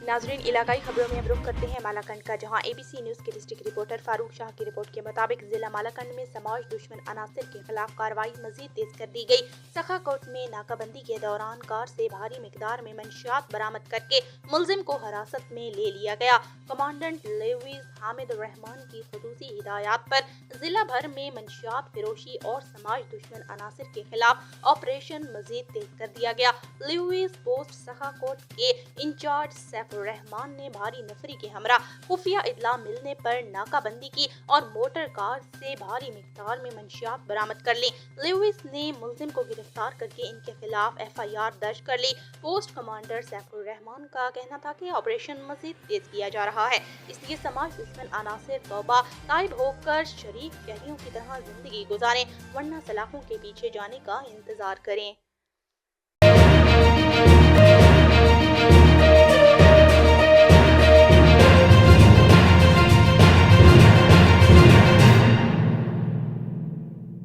नाजरीन, इलाकाई खबरों में अब रुख करते हैं मालाकंड का, जहां एबीसी न्यूज के डिस्ट्रिक्ट रिपोर्टर फारूक शाह की रिपोर्ट के मुताबिक जिला मालाकंड में समाज दुश्मन अनासर के खिलाफ कार्रवाई मजीद तेज कर दी गई। सखा कोट में नाकाबंदी के दौरान कार से भारी मिकदार में मंशियात बरामद करके मुलजिम को हिरासत में ले लिया गया। कमांडेंट लेविस हामिद रहमान की खुसूसी हिदायत पर जिला भर में मंशियात फिरोशी और समाज दुश्मन अनासर के खिलाफ ऑपरेशन मजीद तेज कर दिया गया। लेविस पोस्ट सखा कोट के इंचार्ज रहमान ने भारी नफरी के हमरा खुफिया इतला मिलने पर नाकाबंदी की और मोटर कार से भारी मिकदार में मंशियात बरामद कर ली। लेविस ने मुलजिम को गिरफ्तार करके इनके खिलाफ एफआईआर दर्ज कर ली। पोस्ट कमांडर सैफुर रहमान का कहना था कि ऑपरेशन मजीद तेज किया जा रहा है, इसलिए समाज दुश्मन अनासिर तौबा ताइब होकर शरीफ शहरियों की तरह जिंदगी गुजारें, वरना सलाखों के पीछे जाने का इंतजार करें।